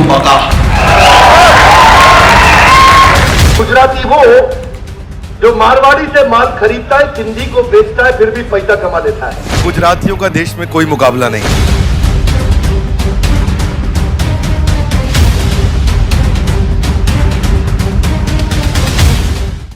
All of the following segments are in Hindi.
मौका। गुजराती वो जो मारवाड़ी से माल खरीदता है, सिंधी को बेचता है, फिर भी पैसा कमा लेता है। गुजरातियों का देश में कोई मुकाबला नहीं।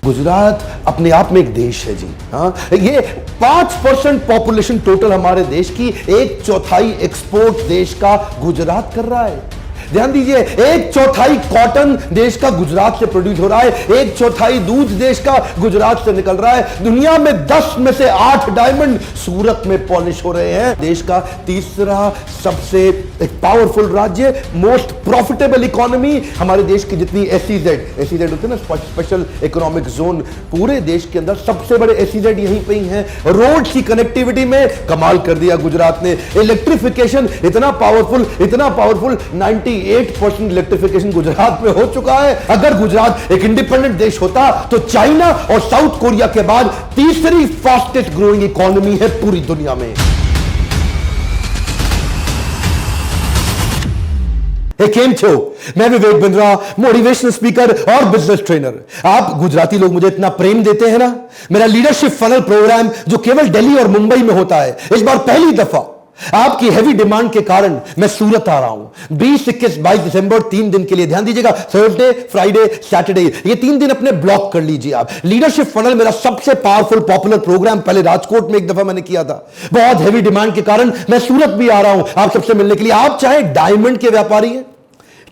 गुजरात अपने आप में एक देश है जी। हाँ, ये 5% पॉपुलेशन टोटल हमारे देश की, 1/4 एक्सपोर्ट देश का गुजरात कर रहा है। ध्यान दीजिए, 1/4 कॉटन देश का गुजरात से प्रोड्यूस हो रहा है, 1/4 दूध देश का गुजरात से निकल रहा है। दुनिया में 10 में से 8 डायमंड सूरत में पॉलिश हो रहे हैं। देश का तीसरा सबसे एक पावरफुल राज्य, मोस्ट प्रॉफिटेबल इकोनॉमी, हमारे देश की जितनी एसईजेड होते हैं ना, स्पेशल इकोनॉमिक जोन, पूरे देश के अंदर सबसे बड़े एसईजेड यहीं पे ही हैं। रोड की कनेक्टिविटी में कमाल कर दिया गुजरात ने। इलेक्ट्रिफिकेशन इतना पावरफुल 98% इलेक्ट्रिफिकेशन गुजरात में हो चुका है। अगर गुजरात एक इंडिपेंडेंट देश होता तो चाइना और साउथ कोरिया के बाद तीसरी फास्टेस्ट ग्रोइंग इकोनॉमी है पूरी दुनिया में। केम छो, मैं विवेक बिंद्रा, मोटिवेशनल स्पीकर और बिजनेस ट्रेनर। आप गुजराती लोग मुझे इतना प्रेम देते हैं ना। मेरा लीडरशिप फनल प्रोग्राम जो केवल दिल्ली और मुंबई में होता है, इस बार पहली दफा आपकी हैवी डिमांड के कारण मैं सूरत आ रहा हूं 20, 21, 22 दिसंबर, 3 दिन के लिए। ध्यान दीजिएगा, थर्सडे, फ्राइडे, सैटरडे, ये 3 दिन अपने ब्लॉक कर लीजिए आप। लीडरशिप फनल मेरा सबसे पावरफुल पॉपुलर प्रोग्राम, पहले राजकोट में एक दफा मैंने किया था। बहुत हैवी डिमांड के कारण मैं सूरत भी आ रहा हूं आप सबसे मिलने के लिए। आप चाहे डायमंड के व्यापारी हैं,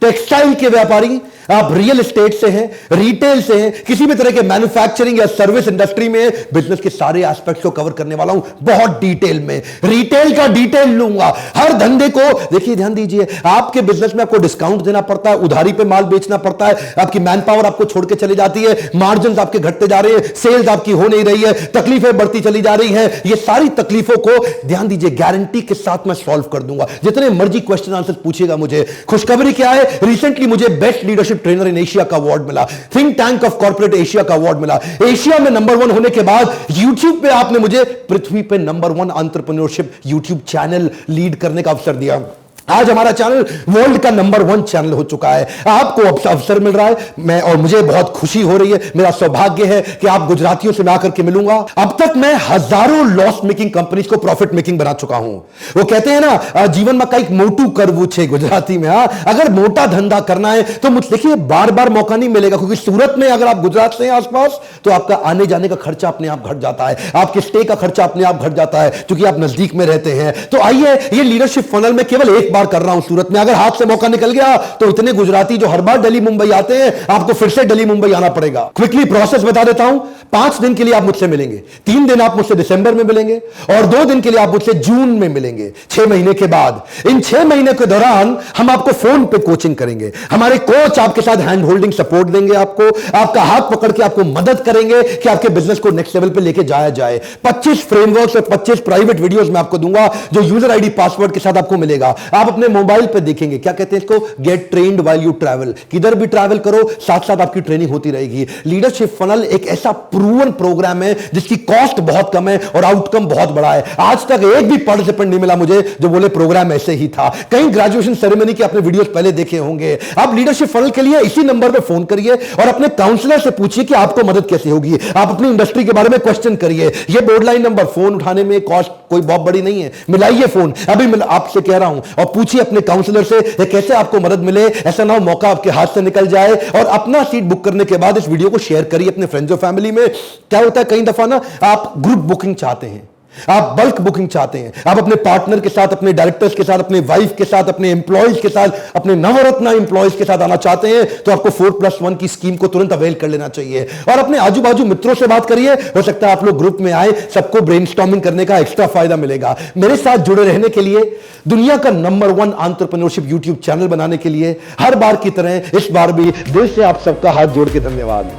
टेक्सटाइल के व्यापारी, आप रियल एस्टेट से हैं, रिटेल से हैं, किसी भी तरह के मैन्युफैक्चरिंग या सर्विस इंडस्ट्री में बिजनेस के सारे एस्पेक्ट्स को कवर करने वाला हूं बहुत डिटेल में। रिटेल का डिटेल लूंगा, हर धंधे को। देखिए, ध्यान दीजिए, आपके बिजनेस में आपको डिस्काउंट देना पड़ता है, उधारी पे माल बेचना पड़ता है, आपकी मैन पावर आपको छोड़ के चली जाती है, मार्जिन आपके घटते जा रहे हैं, सेल्स आपकी हो नहीं रही है, तकलीफें बढ़ती चली जा रही है। ये सारी तकलीफों को, ध्यान दीजिए, गारंटी के साथ मैं सॉल्व कर दूंगा। जितने मर्जी क्वेश्चन आंसर पूछेगा मुझे। खुशखबरी क्या है, रिसेंटली मुझे best leadership trainer in Asia का अवार्ड मिला, think tank of corporate Asia का अवार्ड मिला। एशिया में नंबर 1 होने के बाद यूट्यूब पे आपने मुझे पृथ्वी पे number 1 entrepreneurship YouTube channel lead करने का अवसर दिया। आज हमारा चैनल वर्ल्ड का नंबर 1 चैनल हो चुका है। आपको अवसर मिल रहा है, और मुझे बहुत खुशी हो रही है। मेरा सौभाग्य है कि आप गुजरातियों से मैं आकर के मिलूंगा। अब तक मैं हजारों लॉस मेकिंग कंपनीज को प्रॉफिट मेकिंग बना चुका हूं। वो कहते हैं ना, जीवन में कई मोटू करवू छे गुजराती में। अगर मोटा धंधा करना है तो मुझे देखिए, बार बार मौका नहीं मिलेगा, क्योंकि सूरत में अगर आप गुजरात से हैं आसपास, तो आपका आने जाने का खर्चा अपने आप घट जाता है, आपके स्टे का खर्चा अपने आप घट जाता है, क्योंकि आप नजदीक में रहते हैं। तो आइए, ये लीडरशिप फनल में केवल एक बार कर रहा हूं सूरत में। अगर हाथ से मौका निकल गया तो इतने गुजराती जो हर बार दिल्ली मुंबई आते हैं, आपको फिर से दिल्ली मुंबई आना पड़ेगा। क्विकली प्रोसेस बता देता हूं। 5 दिन के लिए आप मुझसे मिलेंगे, 3 दिन आप मुझसे दिसंबर में मिलेंगे, और 2 दिन के लिए आप मुझसे जून में मिलेंगे, 6 महीने के बाद। इन 6 महीने के दौरान हम आपको फोन पे कोचिंग करेंगे। हमारे कोच आपके साथ हैंड होल्डिंग सपोर्ट देंगे, आपको आपका हाथ पकड़ के आपको मदद करेंगे कि आपके बिजनेस को नेक्स्ट लेवल पे लेके जाया जाए। 25 फ्रेमवर्क और 25 प्राइवेट वीडियोस मैं आपको दूंगा, जो यूजर आईडी पासवर्ड के साथ आपको मिलेगा। आप अपने मोबाइल पे देखेंगे, क्या कहते हैं इसको, get trained while you travel. किधर भी ट्रैवल करो, साथ साथ आपकी ट्रेनिंग होती रहेगी। लीडरशिप फनल एक ऐसा प्रूवन प्रोग्राम है जिसकी कॉस्ट बहुत कम है और आउटकम बहुत बड़ा है। आज तक एक भी पार्टिसिपेंट नहीं मिला मुझे जो बोले प्रोग्राम ऐसे ही था। कई ग्रेजुएशन सेरेमनी के अपने वीडियोस पहले देखे होंगे। आप लीडरशिप फनल के लिए इसी नंबर पर फोन करिए और अपने काउंसलर से पूछिए कि आपको मदद कैसे होगी। आप अपनी इंडस्ट्री के बारे में क्वेश्चन करिए। ये बोर्ड लाइन नंबर, फोन उठाने में कॉस्ट कोई बहुत बड़ी नहीं है। मिलाइए फोन, अभी आपसे कह रहा हूं, और पूछिए अपने काउंसलर से कैसे आपको मदद मिले। ऐसा ना हो मौका आपके हाथ से निकल जाए। और अपना सीट बुक करने के बाद इस वीडियो को शेयर करिए अपने फ्रेंड्स और फैमिली में। क्या होता है, कई दफा ना आप ग्रुप बुकिंग चाहते हैं, आप बल्क बुकिंग चाहते हैं, आप अपने पार्टनर के साथ, अपने डायरेक्टर्स के साथ, अपने वाइफ के साथ, अपने एम्प्लॉयज के साथ, अपने नवरत्ना एम्प्लॉयज के साथ आना चाहते हैं, तो आपको 4+1 की स्कीम को तुरंत अवेल कर लेना चाहिए। और अपने आजू बाजू मित्रों से बात करिए, हो सकता है आप लोग ग्रुप में आए, सबको ब्रेनस्टॉर्मिंग करने का एक्स्ट्रा फायदा मिलेगा। मेरे साथ जुड़े रहने के लिए, दुनिया का नंबर 1 एंटरप्रेन्योरशिप यूट्यूब चैनल बनाने के लिए हर बार की तरह इस बार भी दिल से आप सबका हाथ जोड़ के धन्यवाद।